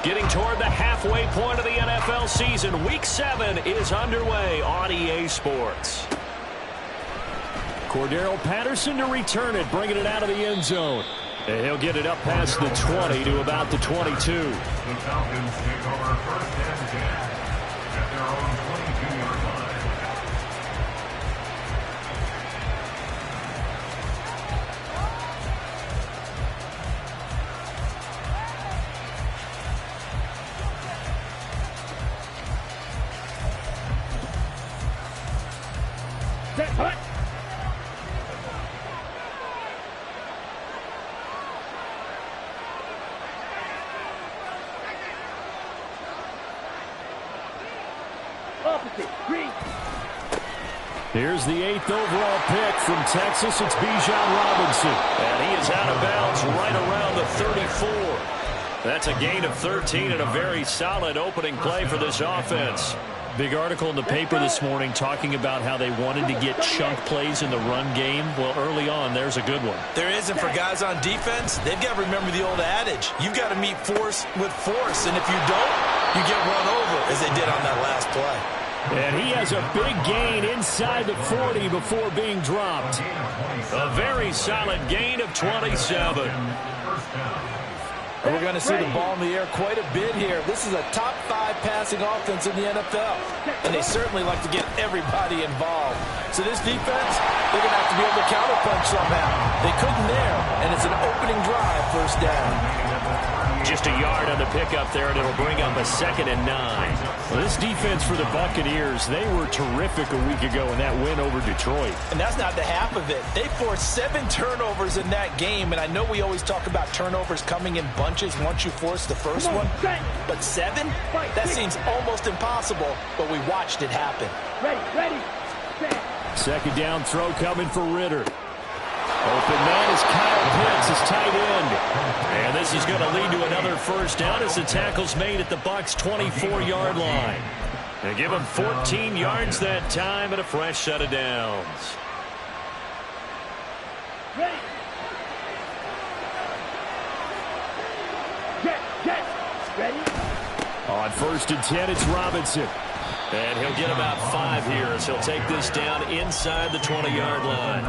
Getting toward the halfway point of the NFL season. Week 7 is underway on EA Sports. Cordero Patterson to return it, bringing it out of the end zone. And he'll get it up past the 20 to about the 22. The Falcons take over first and 10 at their own 22-yard line. Here's the 8th overall pick from Texas. It's Bijan Robinson. And he is out of bounds right around the 34. That's a gain of 13 and a very solid opening play for this offense. Big article in the paper this morning talking about how they wanted to get chunk plays in the run game. Well, early on, there's a good one. There isn't for guys on defense. They've got to remember the old adage. You've got to meet force with force, and if you don't, you get run over, as they did on that last play. And he has a big gain inside the 40 before being dropped. A very solid gain of 27. And we're going to see the ball in the air quite a bit here. This is a top 5 passing offense in the NFL. And they certainly like to get everybody involved. So this defense, they're going to have to be able to counterpunch somehow. They couldn't there, and it's an opening drive, first down. Just a yard on the pickup there, and it'll bring up a 2nd and 9. Well, this defense for the Buccaneers, they were terrific a week ago in that win over Detroit. And that's not the half of it. They forced 7 turnovers in that game, and I know we always talk about turnovers coming in bunches once you force the first one. But 7? That seems almost impossible, but we watched it happen. Ready. 2nd down throw coming for Ritter. Open man is Kyle Pitts, his tight end. And this is going to lead to another first down as the tackle's made at the Bucs' 24-yard line. They give him 14 yards that time and a fresh set of downs. Ready. Ready. On 1st and 10, it's Robinson. And he'll get about 5 here as he'll take this down inside the 20-yard line.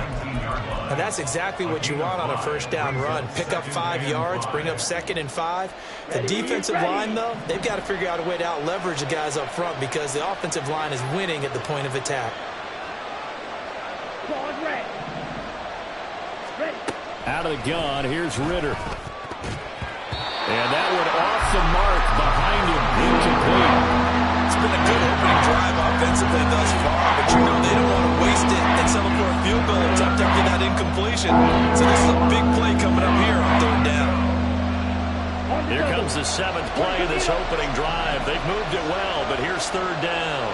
And that's exactly what you want on a first down run. Pick up 5 yards, bring up 2nd and 5. The defensive line, though, they've got to figure out a way to out-leverage the guys up front because the offensive line is winning at the point of attack. Out of the gun, here's Ritter. And that one off the mark behind him, incomplete. It's been a good opening drive offensively thus far, but you know they don't want to waste it and settle for a field goal attempt after that incompletion. So this is a big play coming up here on 3rd down. Here comes the 7th play of this opening drive. They've moved it well, but here's 3rd down.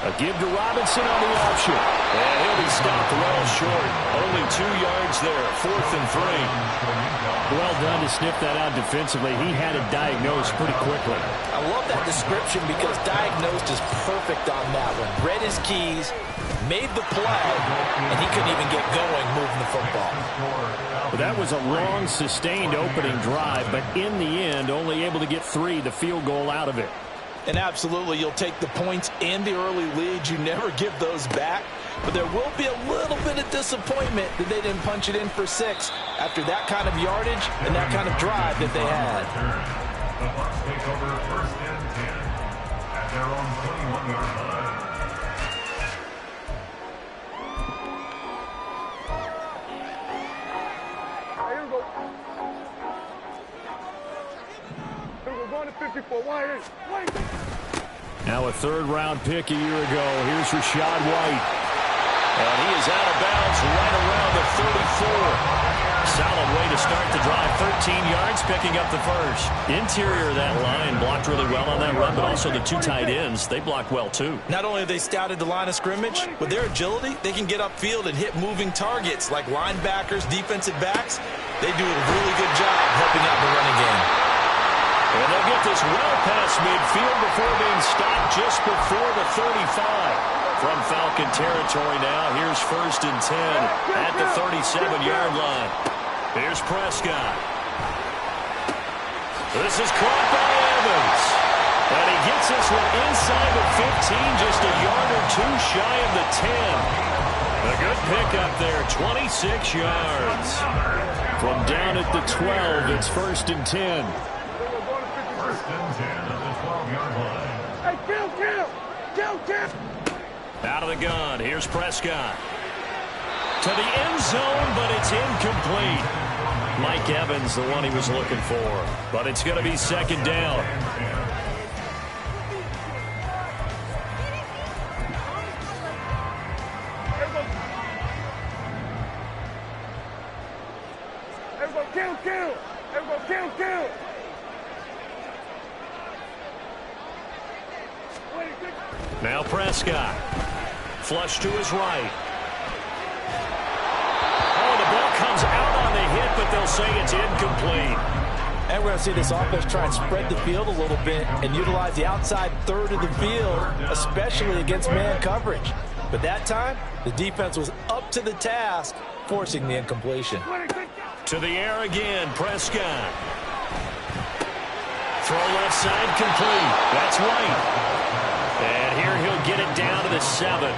A give to Robinson on the option. And he'll be stopped well short. Only 2 yards there, 4th and 3. Well done to sniff that out defensively. He had it diagnosed pretty quickly. I love that description because diagnosed is perfect on that one. Read his keys, made the play, and he couldn't even get going moving the football. Well, that was a long, sustained opening drive, but in the end, only able to get 3, the field goal out of it. And absolutely, you'll take the points and the early leads. You never give those back. But there will be a little bit of disappointment that they didn't punch it in for 6 after that kind of yardage and that kind of drive that they had. The Bucs take over 1st and 10 at their own 21-yard line. Here we go. We're going to 54. Wide. Now a 3rd-round pick a year ago. Here's Rashad White. And he is out of bounds right around the 34. Solid way to start the drive. 13 yards, picking up the first. Interior of that line blocked really well on that run, but also the 2 tight ends, they blocked well too. Not only have they scouted the line of scrimmage, with their agility, they can get upfield and hit moving targets like linebackers, defensive backs. They do a really good job helping out the running game. And they'll get this well past midfield before being stopped just before the 35. From Falcon territory now, here's 1st and 10 at the 37-yard line. Here's Prescott. This is caught by Evans. And he gets this one inside the 15, just a yard or two shy of the 10. A good pickup there, 26 yards. From down at the 12, it's 1st and 10. 1st and 10 at the 12-yard line. Hey, kill. Out of the gun, here's Prescott. To the end zone, but it's incomplete. Mike Evans, the one he was looking for. But it's going to be 2nd down. Kill. Now Prescott. Flush to his right. Oh, the ball comes out on the hit, but they'll say it's incomplete. And we're going to see this offense try and spread the field a little bit and utilize the outside third of the field, especially against man coverage. But that time, the defense was up to the task, forcing the incompletion. To the air again, Prescott. Throw left side complete. That's White. And here he'll get it down to the 7.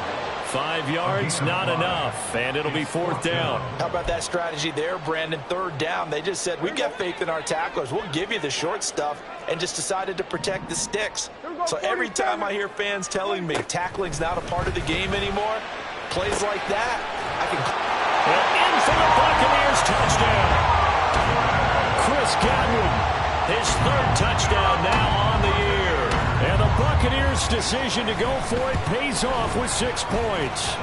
5 yards, not enough, and it'll be 4th down. How about that strategy there, Brandon? 3rd down. They just said, we've got faith in our tacklers. We'll give you the short stuff, and just decided to protect the sticks. So every time I hear fans telling me tackling's not a part of the game anymore, plays like that, I can... Well, in for the Buccaneers, touchdown. Chris Godwin, his 3rd touchdown now on the year. And the Buccaneers' decision to go for it pays off with 6 points.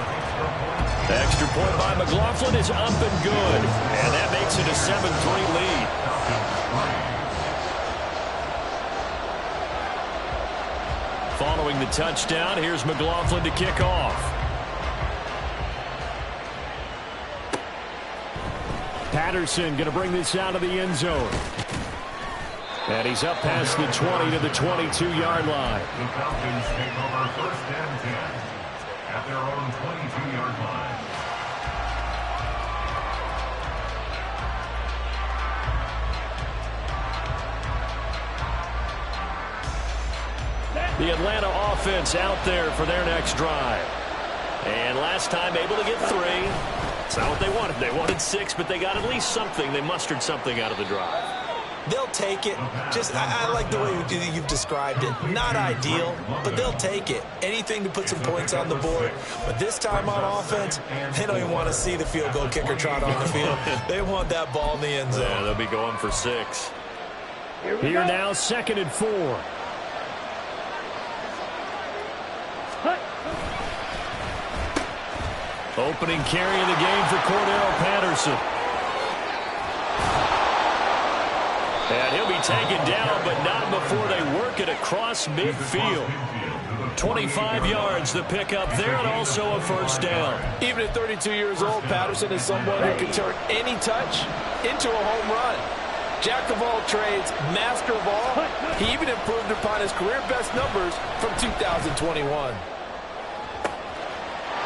Extra point by McLaughlin is up and good. And that makes it a 7-3 lead. Following the touchdown, here's McLaughlin to kick off. Patterson going to bring this out of the end zone. And he's up past the 20 to the 22-yard line. The Falcons take over 1st and 10 at their own 22-yard line. The Atlanta offense out there for their next drive. And last time able to get 3. It's not what they wanted. They wanted 6, but they got at least something. They mustered something out of the drive. They'll take it. I like the way you've described it. Not ideal, but they'll take it. Anything to put some points on the board. But this time on offense, they don't even want to see the field goal kicker trot on the field. They want that ball in the end zone. Yeah, they'll be going for 6. Here now, 2nd and 4. Opening carry of the game for Cordero Patterson. And he'll be taken down, but not before they work it across midfield. 25 yards the pickup there, and also a 1st down. Even at 32 years old, Patterson is someone who can turn any touch into a home run. Jack of all trades, master of all. He even improved upon his career best numbers from 2021.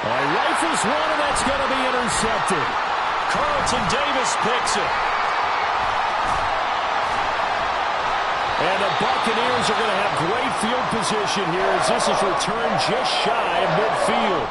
Rifles one, and that's going to be intercepted. Carlton Davis picks it. And the Buccaneers are going to have great field position here as this is returned just shy of midfield.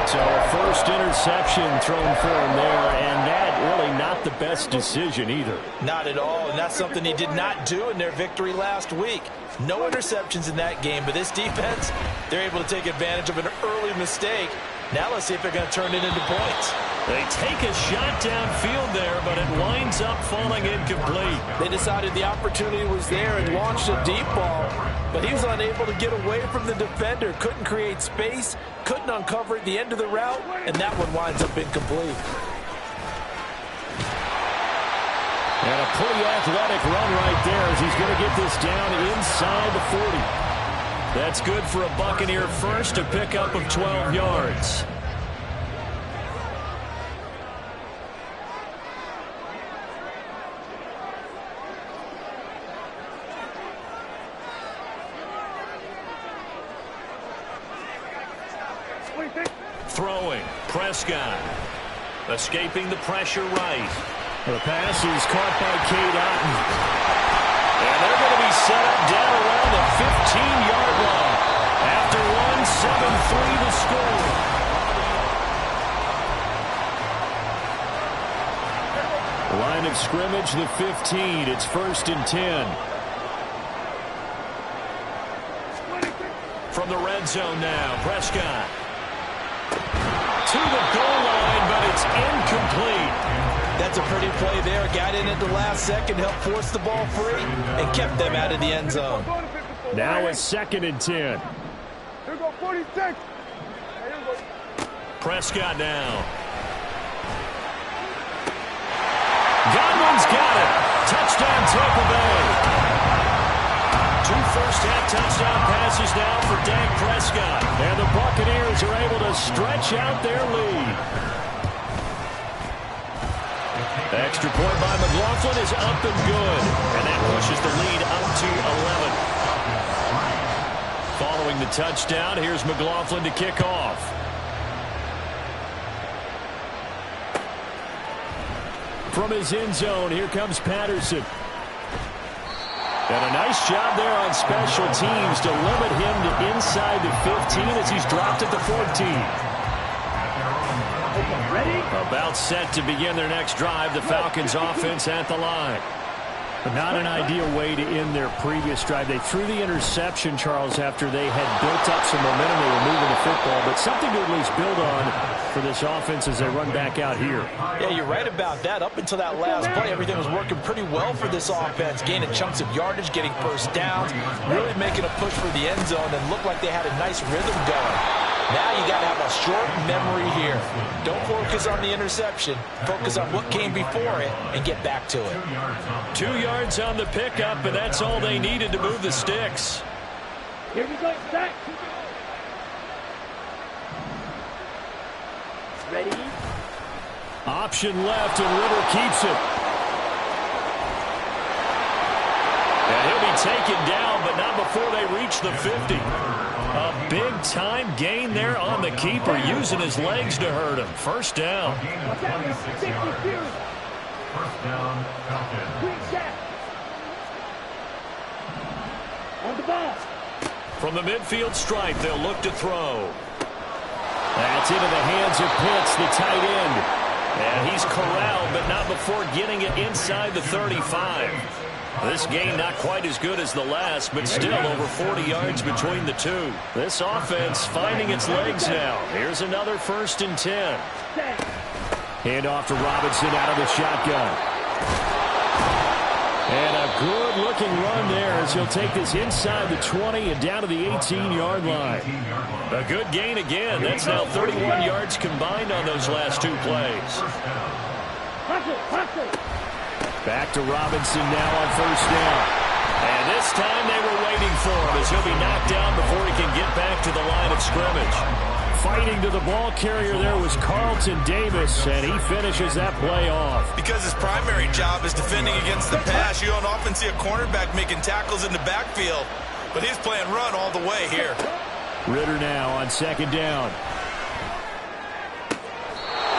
So a 1st interception thrown for him there, and that really not the best decision either. Not at all, and that's something he did not do in their victory last week. No interceptions in that game, but this defense, they're able to take advantage of an early mistake. Now let's see if they're going to turn it into points. They take a shot downfield there, but it winds up falling incomplete. They decided the opportunity was there and launched a deep ball, but he was unable to get away from the defender, couldn't create space, couldn't uncover at the end of the route, and that one winds up incomplete. And a pretty athletic run right there as he's going to get this down inside the 40. That's good for a Buccaneer 1st, a pickup of 12 yards. Throwing, Prescott. Escaping the pressure right. The pass is caught by Cade Otton. And they're going to be set up down around the 15-yard line. After one, 7-3 the score. Line of scrimmage, the 15. It's 1st and 10. From the red zone now, Prescott. To the goal line, but it's incomplete. That's a pretty play there. Got in at the last second, helped force the ball free, and kept them out of the end zone. Now it's 2nd and 10. Here go 46. Prescott now. Godwin's got it. Touchdown, Tampa Bay. 2 first-half touchdown passes now for Dak Prescott. And the Buccaneers are able to stretch out their lead. Extra point by McLaughlin is up and good. And that pushes the lead up to 11. Following the touchdown, here's McLaughlin to kick off. From his end zone, here comes Patterson. And a nice job there on special teams to limit him to inside the 15 as he's dropped at the 14. About set to begin their next drive, the Falcons offense at the line. But not an ideal way to end their previous drive. They threw the interception, Charles, after they had built up some momentum. They were moving the football, but something to at least build on for this offense as they run back out here. Yeah, you're right about that. Up until that last play, everything was working pretty well for this offense, gaining chunks of yardage, getting first downs, really making a push for the end zone, and looked like they had a nice rhythm going. Now you got to have a short memory here. Don't focus on the interception. Focus on what came before it and get back to it. 2 yards on the pickup, and that's all they needed to move the sticks. Here we go, Zach. Ready? Option left, and Ritter keeps it. And he'll be taken down, but not before they reach the 50. A big-time gain there on the keeper, using his legs to hurt him. First down. First down, Falcons. On the ball. From the midfield stripe, they'll look to throw. That's into the hands of Pitts, the tight end. And he's corralled, but not before getting it inside the 35. This gain not quite as good as the last, but still over 40 yards between the two. This offense finding its legs now. Here's another 1st and 10. Hand off to Robinson out of the shotgun. And a good-looking run there as he'll take this inside the 20 and down to the 18-yard line. A good gain again. That's now 31 yards combined on those last 2 plays. Back to Robinson now on 1st down. And this time they were waiting for him as he'll be knocked down before he can get back to the line of scrimmage. Fighting to the ball carrier there was Carlton Davis, and he finishes that play off. Because his primary job is defending against the pass, you don't often see a cornerback making tackles in the backfield. But he's playing run all the way here. Ritter now on 2nd down.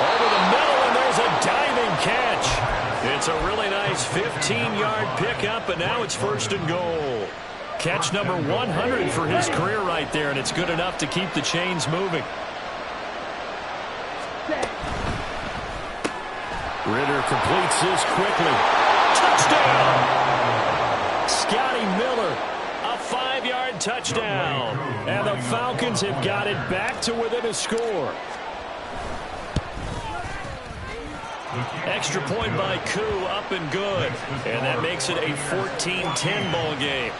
Over the middle, and there's a diving catch. It's a really nice 15-yard pickup, and now it's 1st and goal. Catch number 100 for his career right there, and it's good enough to keep the chains moving. Ritter completes this quickly. Touchdown! Scotty Miller, a 5-yard touchdown. And the Falcons have got it back to within a score. Extra point by Koo, up and good. And that makes it a 14-10 ball game.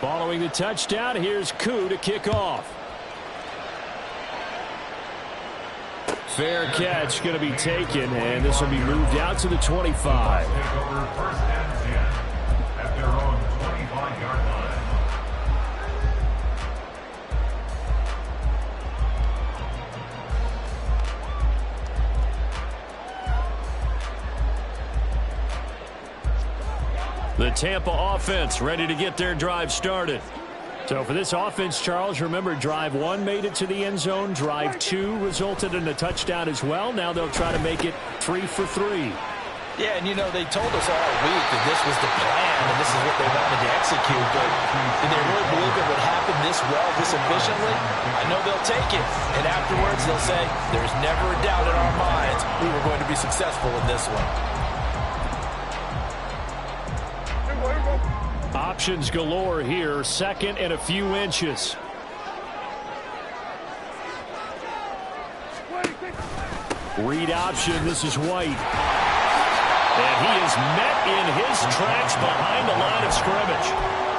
Following the touchdown, here's Koo to kick off. Fair catch going to be taken, and this will be moved out to the 25. The Tampa offense ready to get their drive started. So for this offense, Charles, remember drive 1 made it to the end zone. Drive 2 resulted in a touchdown as well. Now they'll try to make it 3 for 3. Yeah, and you know, they told us all week that this was the plan and this is what they wanted to execute, but did they really believe it would happen this well, this efficiently? I know they'll take it, and afterwards they'll say, there's never a doubt in our minds we were going to be successful in this one. Options galore here, second and a few inches. Read option, this is White. And he is met in his tracks behind the line of scrimmage.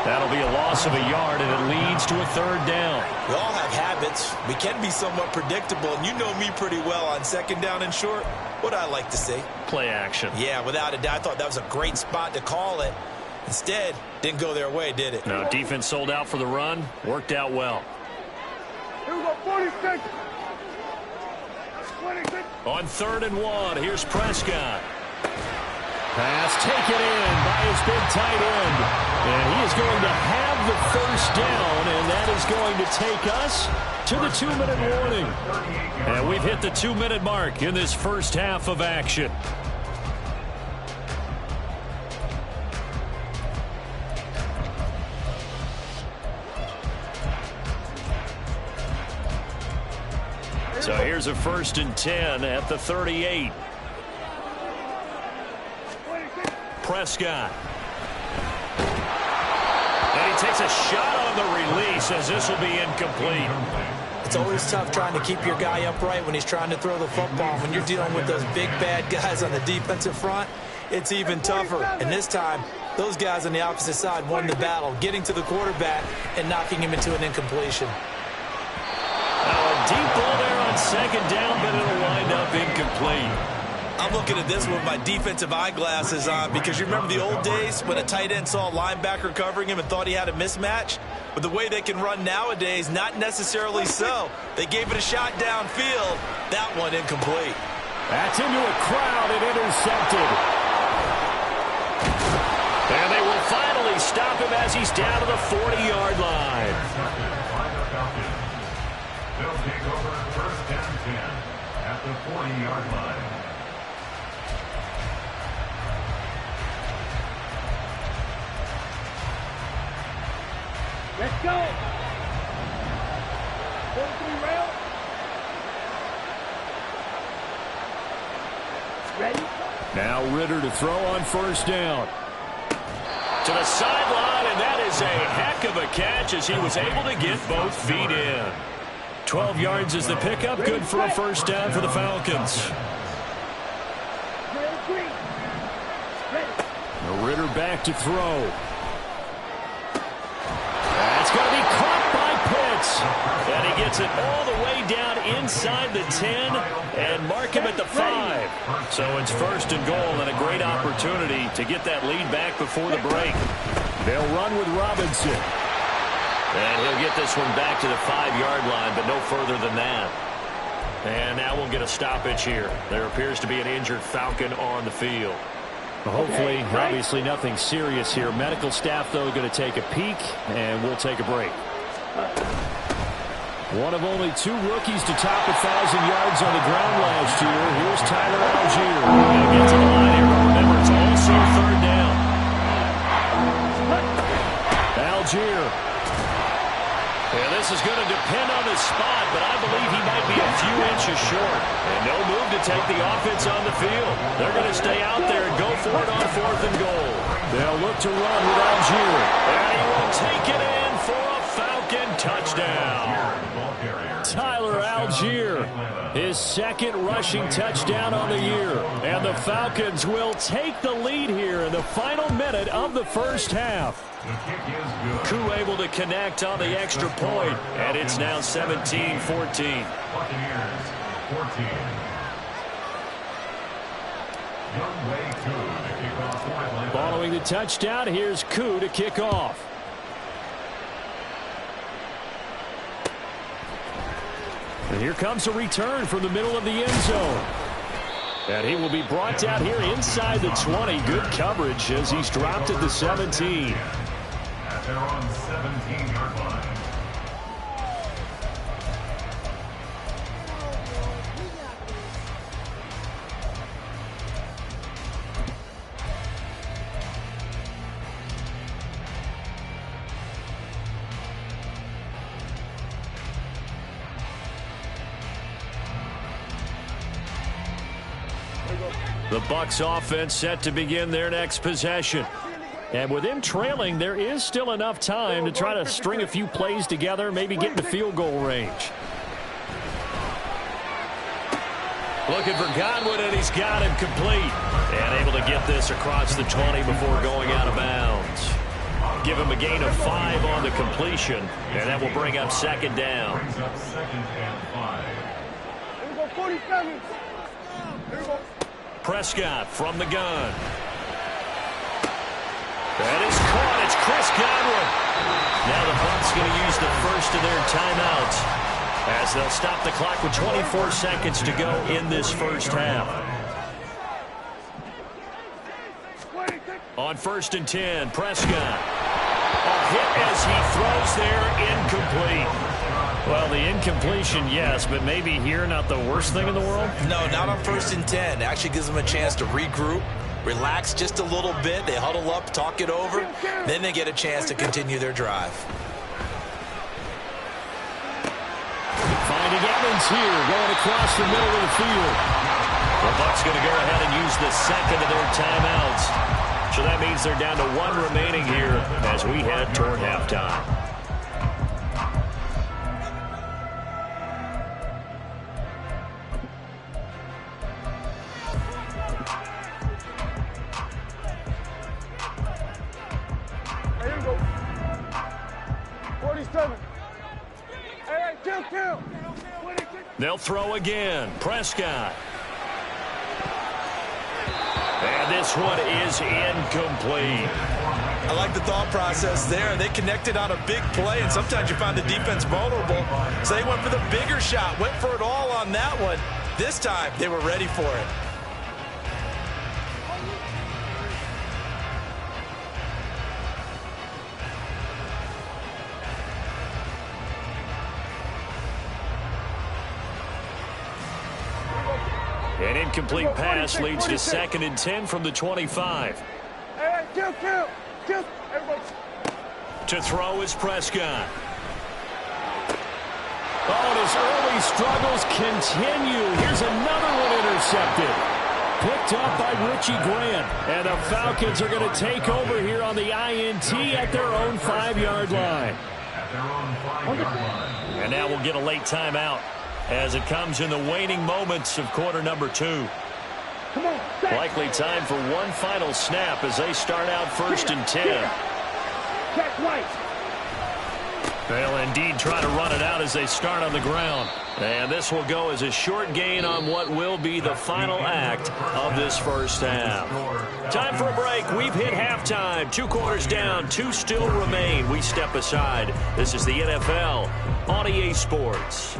That'll be a loss of a yard, and it leads to a 3rd down. We all have habits. We can be somewhat predictable, and you know me pretty well on 2nd down and short. What I like to see? Play action. Yeah, without a doubt, I thought that was a great spot to call it. Instead, didn't go their way, did it? No, defense sold out for the run. Worked out well. Here we go, 46. 26. On 3rd and 1, here's Prescott. Pass taken in by his big tight end. And he is going to have the 1st down, and that is going to take us to the 2-minute warning. And we've hit the 2-minute mark in this first half of action. So here's a 1st and 10 at the 38. Prescott. And he takes a shot on the release as this will be incomplete. It's always tough trying to keep your guy upright when he's trying to throw the football. When you're dealing with those big, bad guys on the defensive front, it's even tougher. And this time, those guys on the opposite side won the battle, getting to the quarterback and knocking him into an incompletion. Now a deep ball there on 2nd down, but it'll wind up incomplete. I'm looking at this with my defensive eyeglasses on because you remember the old days when a tight end saw a linebacker covering him and thought he had a mismatch? But the way they can run nowadays, not necessarily so. They gave it a shot downfield. That one incomplete. That's into a crowd and intercepted. And they will finally stop him as he's down to the 40-yard line. They'll take over 1st and 10 at the 40-yard line. Let's go. 43 rail. Ready? Now Ritter to throw on 1st down. To the sideline, and that is a heck of a catch as he was able to get both feet in. 12 yards is the pickup, good for a 1st down for the Falcons. Ritter back to throw. That's going to be caught by Pitts. And he gets it all the way down inside the 10 and mark him at the 5. So it's 1st and goal and a great opportunity to get that lead back before the break. They'll run with Robinson. And he'll get this one back to the 5-yard line, but no further than that. And now we'll get a stoppage here. There appears to be an injured Falcon on the field. Hopefully, obviously nothing serious here. Medical staff, though, going to take a peek, and we'll take a break. One of only 2 rookies to top 1,000 yards on the ground last year. Here's Tyler Algier. He'll get to the line here. Remember, it's also 3rd down. Algier. Yeah, this is going to depend on the spot, but I believe he might be a few inches short. And no move to take the offense on the field. They're going to stay out there and go for it on 4th and goal. They'll look to run with Algier. And he will take it in for a Falcon touchdown. Tyler Algier, his 2nd rushing touchdown on the year. And the Falcons will take the lead here in the final minute of the 1st half. Koo able to connect on the extra point, and it's now 17-14. Following the touchdown, here's Koo to kick off. And here comes a return from the middle of the end zone. And he will be brought down here inside the 20. Good coverage as he's dropped at the 17. At their own 17-yard line. The Bucs offense set to begin their next possession. And with them trailing, there is still enough time to try to string a few plays together, maybe get into field goal range. Looking for Godwin, and he's got him complete. And able to get this across the 20 before going out of bounds. Give him a gain of 5 on the completion, and that will bring up second down. Brings up 2nd and 5. Here we go, 47. Here we go. Prescott from the gun. That is caught. It's Chris Godwin. Now the Bucs going to use the first of their timeouts as they'll stop the clock with 24 seconds to go in this first half. On 1st and 10, Prescott. A hit as he throws there, incomplete. Well, the incompletion, yes, but maybe here not the worst thing in the world? No, not on 1st and 10. Actually gives them a chance to regroup, relax just a little bit. They huddle up, talk it over. Then they get a chance to continue their drive. Finding Evans here, going across the middle of the field. The Bucs going to go ahead and use the second of their timeouts. So that means they're down to 1 remaining here as we head toward halftime. Here we go. 47. Hey, kill. 26. They'll throw again. Prescott. And this one is incomplete. I like the thought process there. They connected on a big play, and sometimes you find the defense vulnerable. So they went for the bigger shot, went for it all on that one. This time, they were ready for it. An incomplete pass leads to 2nd and 10 from the 25. Hey, kill. Everybody. To throw is Prescott. Oh, and his early struggles continue. Here's another one intercepted. Picked up by Richie Grant. And the Falcons are going to take over here on the INT at their own 5-yard line. At their own 5-yard line. And now we'll get a late timeout as it comes in the waning moments of quarter number 2. Come on. Likely time for one final snap as they start out 1st and 10. Check right. They'll indeed try to run it out as they start on the ground. And this will go as a short gain on what will be the final act of this first half. Time for a break. We've hit halftime. 2 quarters down, 2 still remain. We step aside. This is the NFL on EA Sports.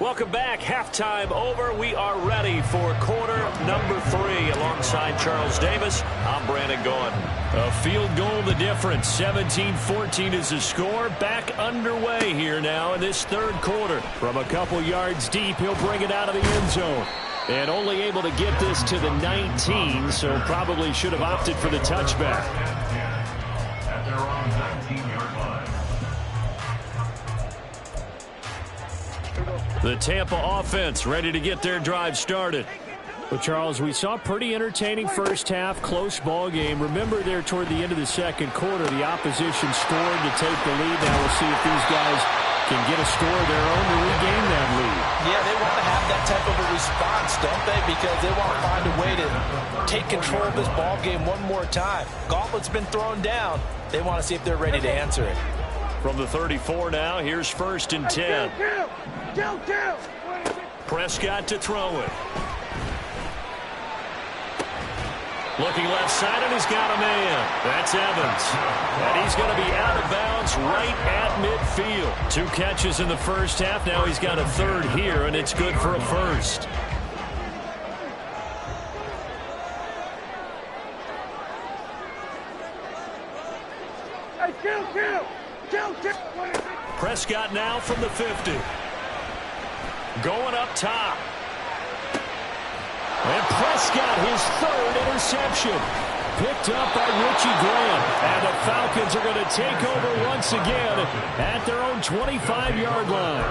Welcome back. Halftime over. We are ready for quarter number 3. Alongside Charles Davis, I'm Brandon Gordon. A field goal the difference. 17-14 is the score. Back underway here now in this 3rd quarter. From a couple yards deep, he'll bring it out of the end zone. And only able to get this to the 19, so probably should have opted for the touchback. At their own 19-yard line. The Tampa offense ready to get their drive started. Well, Charles, we saw a pretty entertaining first half, close ball game. Remember there toward the end of the 2nd quarter, the opposition scored to take the lead. Now we'll see if these guys can get a score of their own to regain that lead. Yeah, they want to have that type of a response, don't they? Because they want to find a way to take control of this ball game one more time. Gauntlet's been thrown down. They want to see if they're ready to answer it. From the 34 now, here's 1st and 10. Kill. Prescott to throw it. Looking left side, and he's got a man. That's Evans. And he's going to be out of bounds right at midfield. 2 catches in the first half. Now he's got a 3rd here, and it's good for a first. Hey, kill. Prescott now from the 50. Going up top. And Prescott, his third interception. Picked up by Richie Graham. And the Falcons are going to take over once again at their own 25-yard line.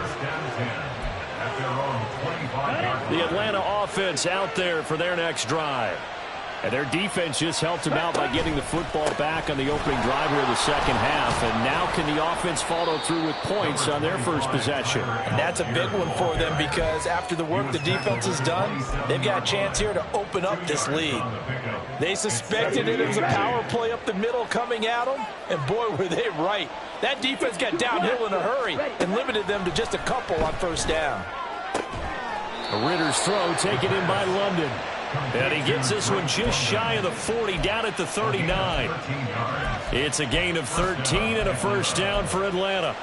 The Atlanta offense out there for their next drive. And their defense just helped them out by getting the football back on the opening drive here of the second half. And now can the offense follow through with points on their first possession? And that's a big one for them because after the work the defense has done, they've got a chance here to open up this lead. They suspected it was a power play up the middle coming at them, and boy, were they right. That defense got downhill in a hurry and limited them to just a couple on first down. Ritter's throw taken in by London. And he gets this one just shy of the 40, down at the 39. It's a gain of 13 and a first down for Atlanta.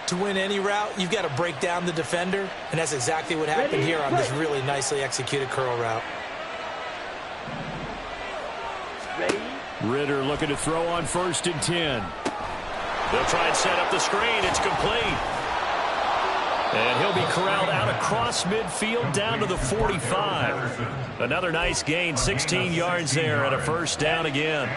To win any route, you've got to break down the defender, and that's exactly what happened here on this really nicely executed curl route. Ritter looking to throw on 1st and 10. They'll try and set up the screen. It's complete. And he'll be corralled out across midfield down to the 45. Another nice gain, 16 yards there, and a first down again.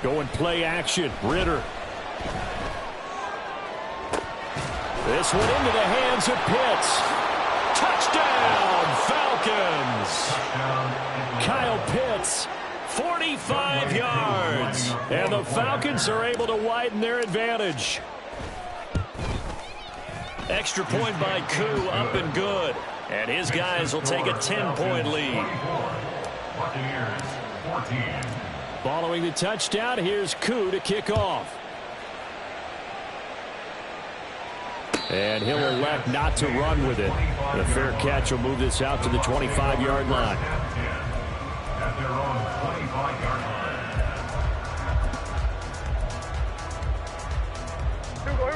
Going play action, Ritter. This one into the hands of Pitts. Touchdown, Falcons! Kyle Pitts, 45 yards. And the Falcons are able to widen their advantage. Extra point by Koo, up and good. And his guys will take a 10-point lead. Following the touchdown, here's Koo to kick off. And he'll elect not to run with it. The fair catch will move this out to the 25-yard line.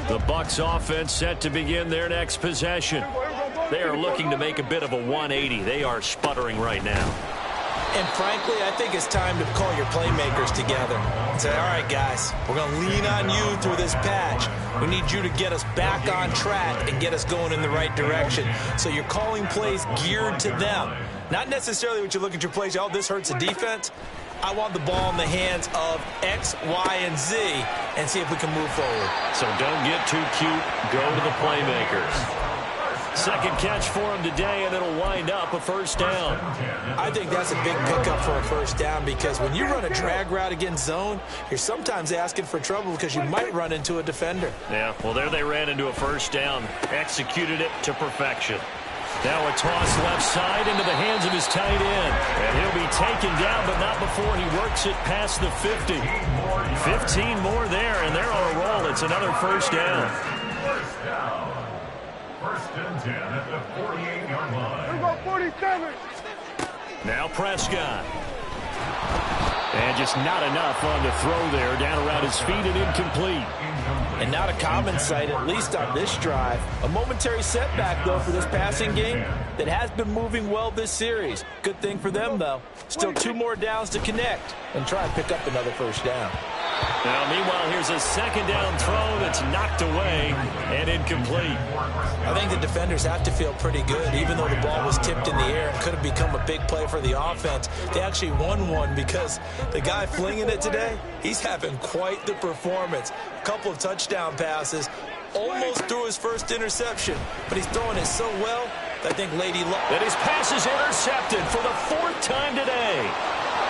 The Bucs offense set to begin their next possession. They are looking to make a bit of a 180. They are sputtering right now. And frankly, I think it's time to call your playmakers together and say, all right, guys, we're going to lean on you through this patch. We need you to get us back on track and get us going in the right direction. So you're calling plays geared to them. Not necessarily what you look at your plays, oh, this hurts the defense. I want the ball in the hands of X, Y, and Z and see if we can move forward. So don't get too cute. Go to the playmakers. Second catch for him today, and it'll wind up a first down. I think that's a big pickup for a first down because when you run a drag route against zone, you're sometimes asking for trouble because you might run into a defender. Yeah, well, there they ran into a first down. Executed it to perfection. Now a toss left side into the hands of his tight end. And he'll be taken down, but not before he works it past the 50. 15 more there, and they're on a roll. It's another first down. First down. 1st and 10 at the 48-yard line. Go 47. Now Prescott. And just not enough on the throw there. Down around his feet and incomplete. And not a common sight, at least on this drive. A momentary setback, though, for this passing game that has been moving well this series. Good thing for them, though. Still 2 more downs to connect and try and pick up another first down. Now, meanwhile, here's a second down throw that's knocked away and incomplete. I think the defenders have to feel pretty good, even though the ball was tipped in the air and could have become a big play for the offense. They actually won one because the guy flinging it today, he's having quite the performance. A couple of touchdown passes, almost threw his first interception, but he's throwing it so well that I think Lady Luck. And his pass is intercepted for the 4th time today.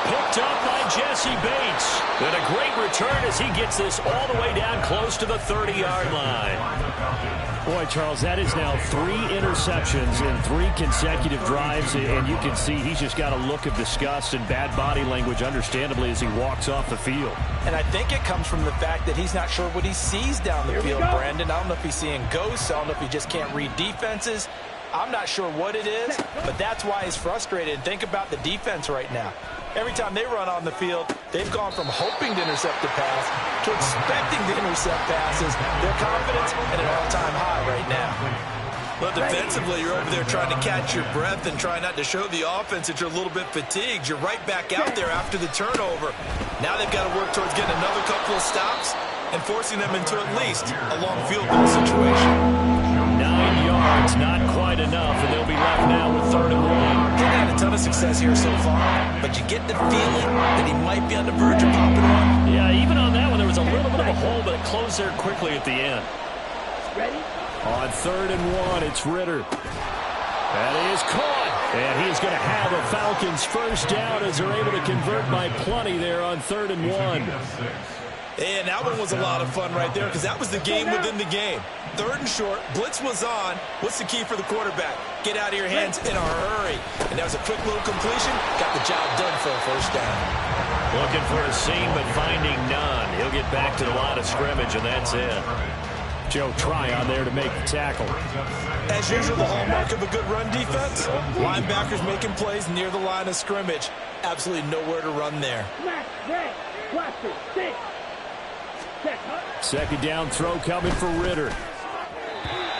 Picked up by Jesse Bates. And a great return as he gets this all the way down close to the 30-yard line. Boy, Charles, that is now 3 interceptions in 3 consecutive drives, and you can see he's just got a look of disgust and bad body language, understandably, as he walks off the field. And I think it comes from the fact that he's not sure what he sees down the field, Brandon. I don't know if he's seeing ghosts. I don't know if he just can't read defenses. I'm not sure what it is, but that's why he's frustrated. Think about the defense right now. Every time they run on the field, they've gone from hoping to intercept the pass to expecting to intercept passes. Their confidence at an all-time high right now. Well, defensively, you're over there trying to catch your breath and try not to show the offense that you're a little bit fatigued. You're right back out there after the turnover. Now they've got to work towards getting another couple of stops and forcing them into at least a long field goal situation. 9 yards, not quite enough, and they'll be left now with 3rd and 1. They've had a ton of success here so far, but you get the feeling that he might be on the verge of popping one. Yeah, even on that one, there was a little bit of a hole, but it closed there quickly at the end. Ready? On 3rd and 1, it's Ritter. That is caught. And he's going to have a Falcons first down as they're able to convert by plenty there on 3rd and 1. And that one was a lot of fun right there because that was the game within the game. 3rd and short, blitz was on. What's the key for the quarterback? Get out of your hands in a hurry. And that was a quick little completion. Got the job done for a first down. Looking for a seam, but finding none. He'll get back to the line of scrimmage, and that's it. Joe Tryon there to make the tackle. As usual, the hallmark of a good run defense, linebackers making plays near the line of scrimmage. Absolutely nowhere to run there. Smash, red, blaster, stick. Second down throw coming for Ritter.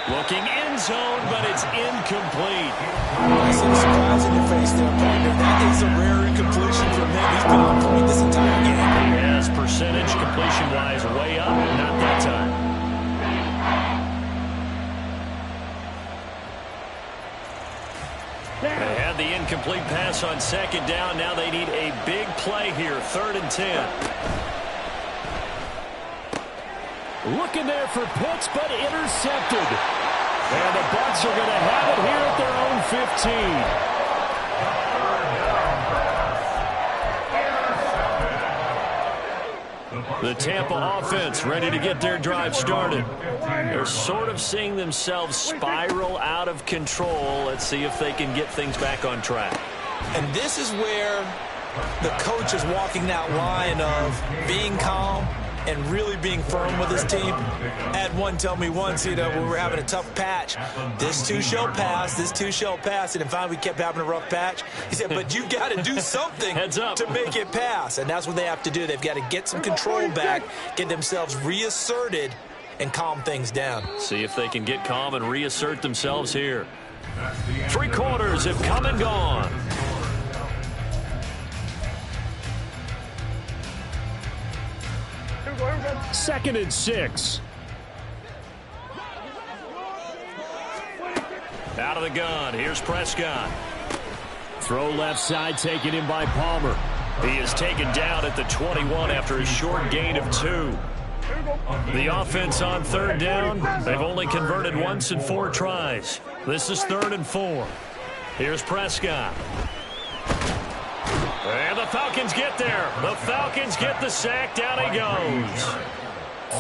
Looking end zone, but it's incomplete. I see the surprise in your face there, partner. That is a rare incompletion from him. He's been on point this entire game. Yes, percentage completion-wise way up, not that time. They had the incomplete pass on second down. Now they need a big play here, 3rd and 10. Looking there for Pitts, but intercepted. And the Bucs are going to have it here at their own 15. The Tampa offense ready to get their drive started. They're sort of seeing themselves spiral out of control. Let's see if they can get things back on track. And this is where the coach is walking that line of being calm and really being firm with his team. I had one tell me once, when we were having a tough patch, this too shall pass, this too shall pass, and finally we kept having a rough patch. He said, but you've got to do something to make it pass, and that's what they have to do. They've got to get some control back, get themselves reasserted, and calm things down. See if they can get calm and reassert themselves here. 3 quarters have come and gone. Second and 6. Out of the gun. Here's Prescott. Throw left side, taken in by Palmer. He is taken down at the 21 after a short gain of 2. The offense on 3rd down. They've only converted once in 4 tries. This is 3rd and 4. Here's Prescott. And the Falcons get there. The Falcons get the sack. Down he goes.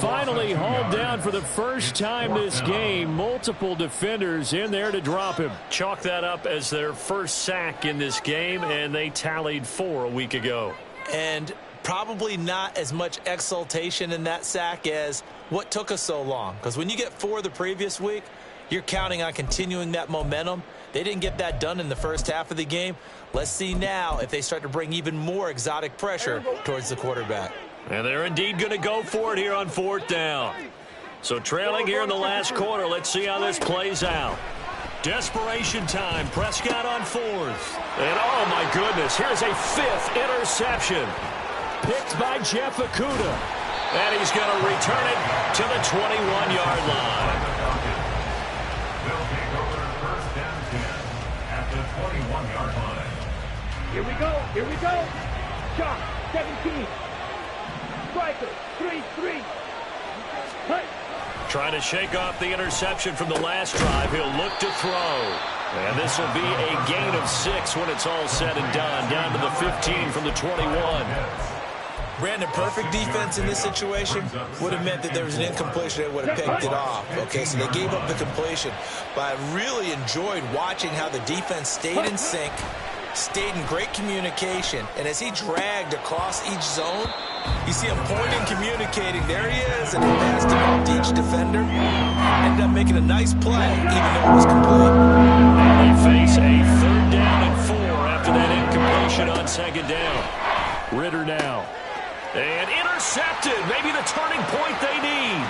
Finally hauled down for the first time this game. Multiple defenders in there to drop him. Chalk that up as their first sack in this game, and they tallied 4 a week ago. And probably not as much exultation in that sack as what took us so long. Because when you get 4 the previous week, you're counting on continuing that momentum. They didn't get that done in the first half of the game. Let's see now if they start to bring even more exotic pressure towards the quarterback. And they're indeed going to go for it here on 4th down. So trailing here in the last quarter, let's see how this plays out. Desperation time. Prescott on 4th. And oh my goodness, here's a 5th interception. Picked by Jeff Okudah. And he's going to return it to the 21-yard line. They'll take over first down 10 at the 21-yard line. Here we go. Here we go. Shot. 17. Striker. 3-3. Hut. Trying to shake off the interception from the last drive. He'll look to throw. And this will be a gain of 6 when it's all said and done. Down to the 15 from the 21. Brandon, perfect defense in this situation would have meant that there was an incompletion that would have picked it off. Okay, so they gave up the completion. But I really enjoyed watching how the defense stayed in sync, stayed in great communication. And as he dragged across each zone, you see him pointing, communicating. There he is, and he passed it off to each defender. Ended up making a nice play, even though it was complete. And they face a 3rd down and 4 after that incompletion on 2nd down. Ritter now. And intercepted. Maybe the turning point they need.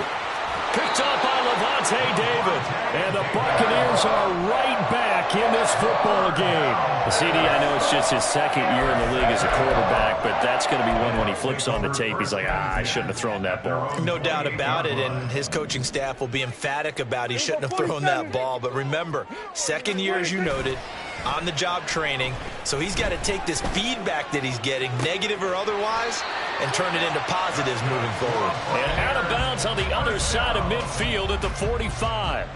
Picked up by Levante David. And the Buccaneers are right back in this football game. CD, I know it's just his second year in the league as a quarterback, but that's going to be one when he flips on the tape. He's like, I shouldn't have thrown that ball. No doubt about it, and his coaching staff will be emphatic about he shouldn't have thrown that ball. But remember, second year, as you noted, on-the-job training, so he's got to take this feedback that he's getting, negative or otherwise, and turn it into positives moving forward. And out of bounds on the other side of midfield at the 45.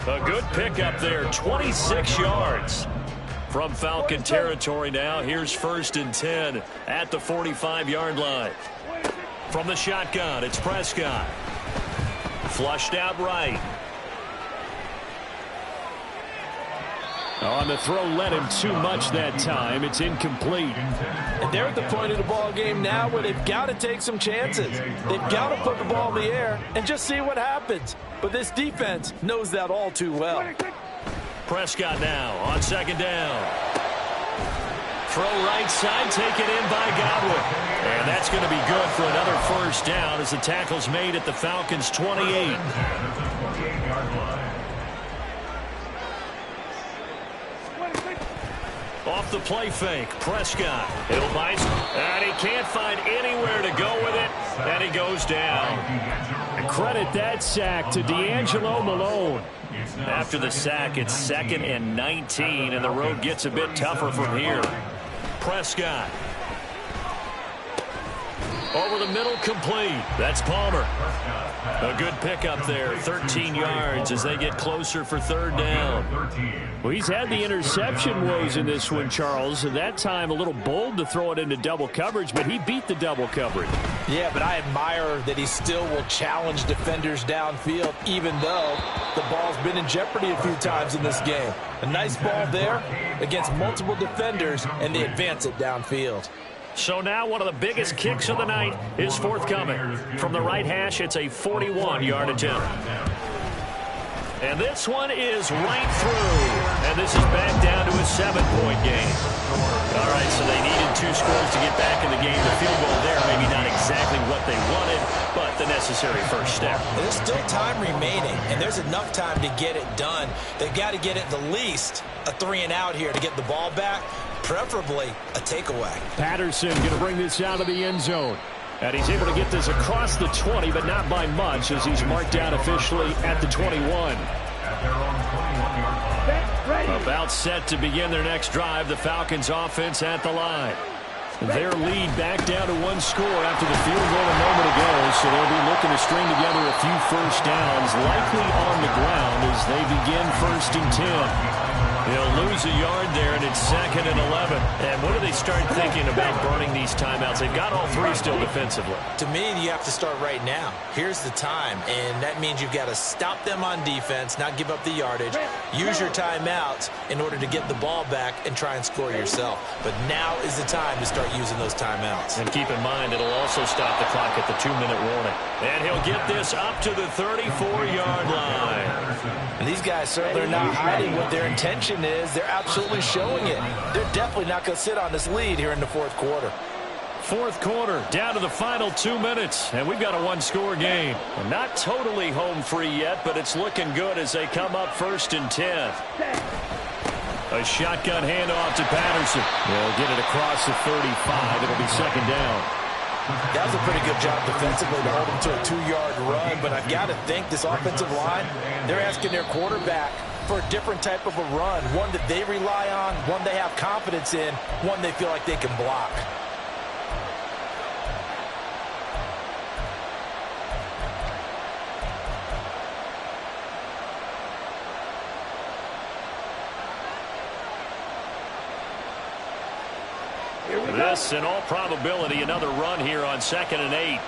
A good pickup there, 26 yards. From Falcon territory now, here's 1st and 10 at the 45-yard line. From the shotgun, it's Prescott. Flushed out right. On the throw, led him too much that time. It's incomplete. And they're at the point of the ball game now where they've got to take some chances. They've got to put the ball in the air and just see what happens. But this defense knows that all too well. Prescott now on 2nd down. Throw right side, taken in by Godwin. And that's going to be good for another 1st down as the tackle's made at the Falcons' 28. Off the play fake, Prescott. He'll mice, and he can't find anywhere to go with it, and he goes down. And credit that sack to D'Angelo Malone. After the sack, it's 2nd and 19, and the road gets a bit tougher from here. Prescott. Over the middle, complete. That's Palmer. A good pickup there, 13 yards as they get closer for 3rd down. Well, he's had the interception woes in this one, Charles, and that time a little bold to throw it into double coverage, but he beat the double coverage. Yeah, but I admire that he still will challenge defenders downfield, even though the ball's been in jeopardy a few times in this game. A nice ball there against multiple defenders, and they advance it downfield. So now one of the biggest kicks of the night is forthcoming. From the right hash, it's a 41-yard attempt. And this one is right through. And this is back down to a 7-point game. All right, so they needed 2 scores to get back in the game. The field goal there, maybe not exactly what they wanted, but the necessary first step. There's still time remaining, and there's enough time to get it done. They've got to get at the least a 3-and-out here to get the ball back, preferably a takeaway. Patterson going to bring this out of the end zone. And he's able to get this across the 20, but not by much, as he's marked down officially at the 21. About set to begin their next drive, the Falcons offense at the line. Their lead back down to 1 score after the field goal a moment ago, so they'll be looking to string together a few first downs, likely on the ground as they begin 1st and 10. They'll lose a yard there, and it's 2nd and 11. And what do they start thinking about burning these timeouts? They've got all 3 still defensively. To me, you have to start right now. Here's the time, and that means you've got to stop them on defense, not give up the yardage, use your timeouts in order to get the ball back and try and score yourself. But now is the time to start using those timeouts. And keep in mind, it'll also stop the clock at the 2-minute warning. And he'll get this up to the 34-yard line. And these guys certainly are not hiding what their intention is. They're absolutely showing it. They're definitely not going to sit on this lead here in the 4th quarter. 4th quarter, down to the final 2 minutes, and we've got a 1-score game. And not totally home free yet, but it's looking good as they come up 1st and 10. A shotgun handoff to Patterson. They'll get it across the 35. It'll be 2nd down. That was a pretty good job defensively to hold them to a 2-yard run, but I've got to think this offensive line, they're asking their quarterback for a different type of a run, one that they rely on, one they have confidence in, one they feel like they can block. This, in all probability, another run here on 2nd and 8.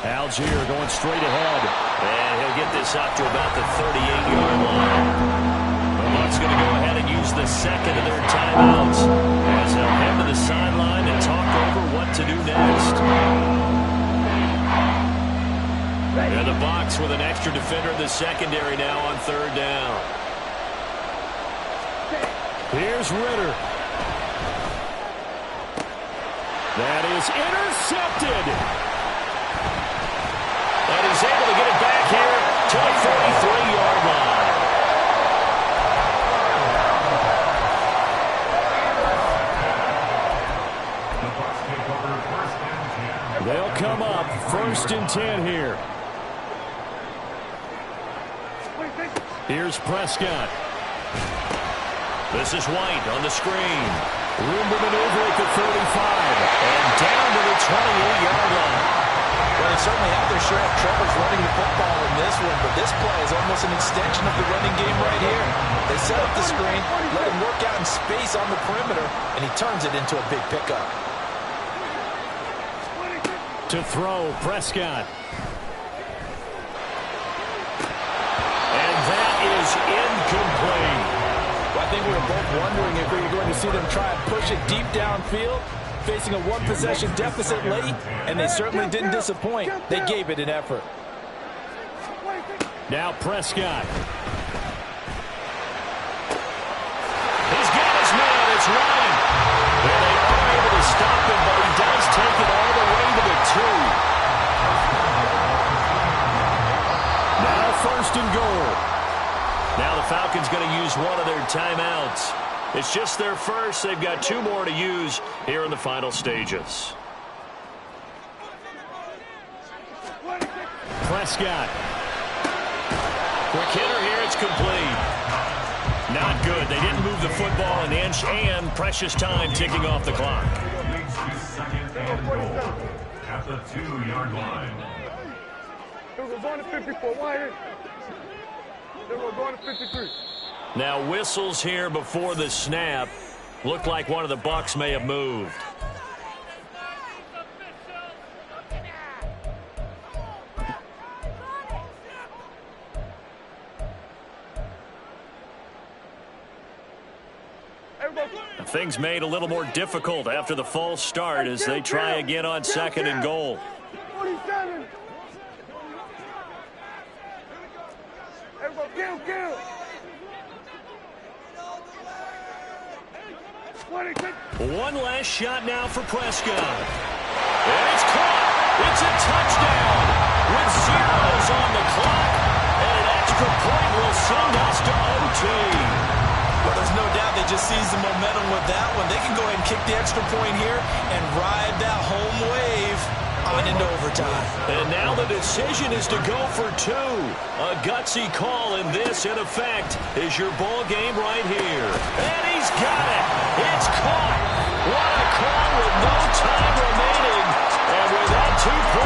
Algier going straight ahead. And he'll get this up to about the 38-yard line. The Bucs going to go ahead and use the 2nd of their timeouts as they'll head to the sideline and talk over what to do next. And the Bucs with an extra defender in the secondary now on 3rd down. Here's Ritter. That is intercepted. And he's able to get it back here to to the 43-yard line. The Bucs take over first and 10. They'll come up 1st and 10 here. Here's Prescott. This is White on the screen. Room to maneuver at the 35. And down to the 28-yard line. Well, they certainly have their share of troubles running the football in this one, but this play is almost an extension of the running game right here. They set up the screen, let him work out in space on the perimeter, and he turns it into a big pickup. To throw, Prescott. And that is incomplete. Well, I think we were both wondering if we were going to see them try and push it deep downfield, facing a one-possession deficit late, and they certainly didn't disappoint. They gave it an effort. Now Prescott. He's got his man. It's running. And they are able to stop him, but he does take it all the way to the 2. Now 1st and goal. Now the Falcons going to use one of their timeouts. It's just their first. They've got 2 more to use here in the final stages. Prescott. Quick hitter here. It's complete. Not good. They didn't move the football an inch, and precious time ticking off the clock. Leads to second and goal at the 2-yard line. We're going to 54. Why? Then we're going to 53. Now whistles here before the snap. Looked like one of the Bucs may have moved. Things made a little more difficult after the false start as they try again on 2nd and goal. 47. Everybody, kill. 26. One last shot now for Prescott. And it's caught. It's a touchdown with zeros on the clock. And an extra point will send us to OT. Well, there's no doubt they just seized the momentum with that one. They can go ahead and kick the extra point here and ride that home wave on into overtime. And now the decision is to go for 2. A gutsy call, and this, in effect, is your ball game right here. And he's